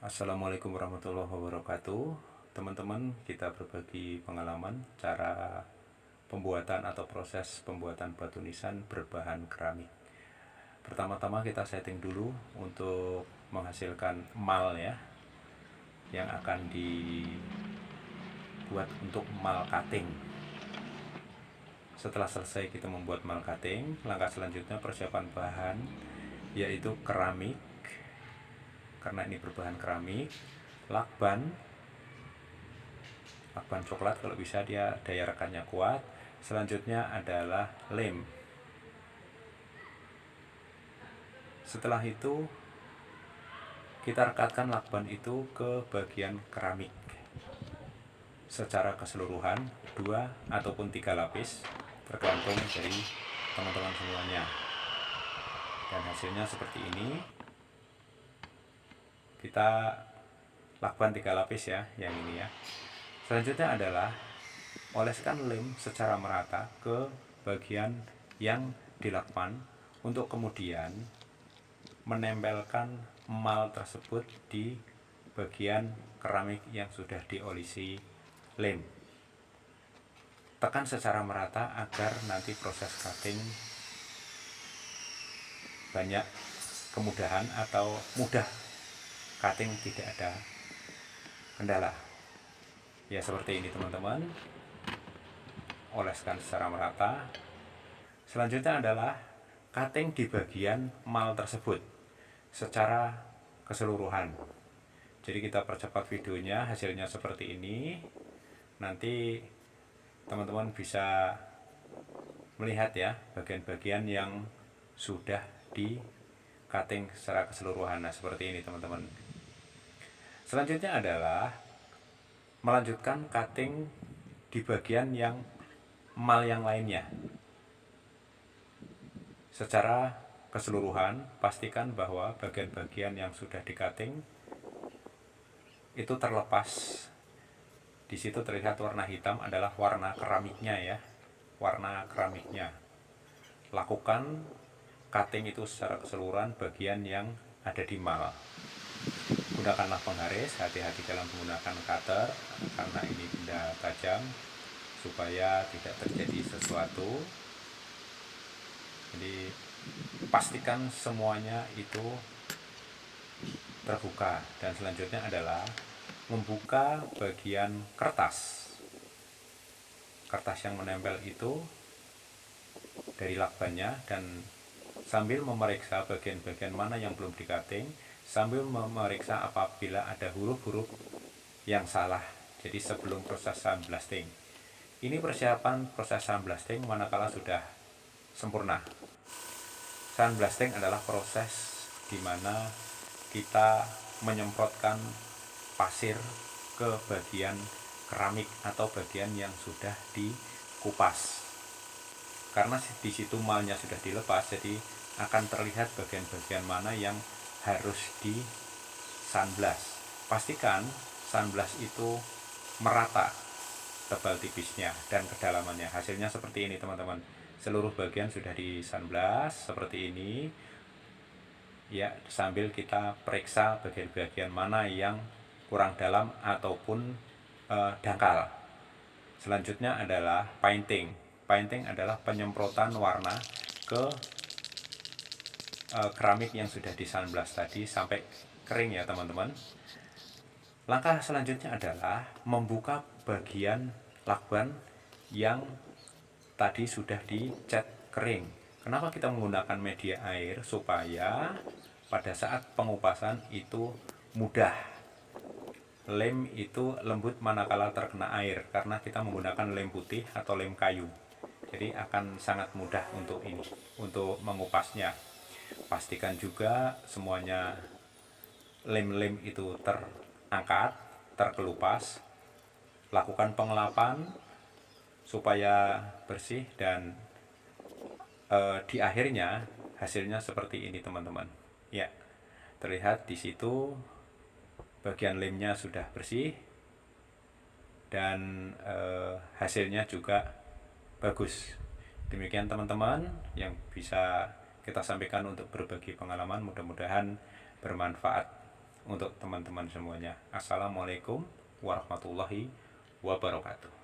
Assalamualaikum warahmatullahi wabarakatuh. Teman-teman, kita berbagi pengalaman cara pembuatan atau proses pembuatan batu nisan berbahan keramik. Pertama-tama kita setting dulu untuk menghasilkan mal ya, yang akan dibuat untuk mal cutting. Setelah selesai kita membuat mal cutting, langkah selanjutnya persiapan bahan yaitu keramik, karena ini berbahan keramik, lakban coklat kalau bisa, dia daya rekatnya kuat. Selanjutnya adalah lem. Setelah itu kita rekatkan lakban itu ke bagian keramik secara keseluruhan 2 ataupun 3 lapis, tergantung dari teman-teman semuanya. Dan hasilnya seperti ini. Kita lakban 3 lapis ya, yang ini ya. Selanjutnya adalah oleskan lem secara merata ke bagian yang dilakban untuk kemudian menempelkan mal tersebut di bagian keramik yang sudah diolesi lem. Tekan secara merata agar nanti proses cutting banyak kemudahan atau mudah cutting, tidak ada kendala. Ya seperti ini teman-teman, oleskan secara merata. Selanjutnya adalah cutting di bagian mal tersebut secara keseluruhan. Jadi kita percepat videonya, hasilnya seperti ini. Nanti teman-teman bisa melihat ya bagian-bagian yang sudah di cutting secara keseluruhan. Nah seperti ini teman-teman. Selanjutnya adalah melanjutkan cutting di bagian yang mal yang lainnya secara keseluruhan. Pastikan bahwa bagian-bagian yang sudah di cutting itu terlepas. Di situ terlihat warna hitam adalah warna keramiknya ya, warna keramiknya. Lakukan cutting itu secara keseluruhan bagian yang ada di mal. Gunakanlah penggaris, hati-hati dalam menggunakan cutter karena ini benda tajam, supaya tidak terjadi sesuatu. Jadi pastikan semuanya itu terbuka. Dan selanjutnya adalah membuka bagian kertas yang menempel itu dari lakbannya, dan sambil memeriksa bagian-bagian mana yang belum di cutting, sambil memeriksa apabila ada huruf-huruf yang salah. Jadi sebelum proses sandblasting. Ini persiapan proses sandblasting manakala sudah sempurna. Sandblasting adalah proses di mana kita menyemprotkan pasir ke bagian keramik atau bagian yang sudah dikupas. Karena di situ malnya sudah dilepas, jadi akan terlihat bagian-bagian mana yang harus di sandblast. Pastikan sandblast itu merata tebal tipisnya dan kedalamannya. Hasilnya seperti ini teman-teman. Seluruh bagian sudah di sandblast seperti ini. Ya, sambil kita periksa bagian-bagian mana yang kurang dalam ataupun dangkal. Selanjutnya adalah painting. Painting adalah penyemprotan warna ke keramik yang sudah di sandblast tadi sampai kering ya teman-teman. Langkah selanjutnya adalah membuka bagian lakban yang tadi sudah dicat kering. Kenapa kita menggunakan media air? Supaya pada saat pengupasan itu mudah. Lem itu lembut manakala terkena air, karena kita menggunakan lem putih atau lem kayu. Jadi akan sangat mudah untuk mengupasnya. Pastikan juga semuanya lem-lem itu terangkat, terkelupas. Lakukan pengelapan supaya bersih, dan di akhirnya hasilnya seperti ini teman-teman. Ya, terlihat di situ bagian lemnya sudah bersih dan hasilnya juga bagus. Demikian teman-teman yang bisa kita sampaikan untuk berbagi pengalaman, mudah-mudahan bermanfaat. untuk teman-teman semuanya. Assalamualaikum warahmatullahi wabarakatuh.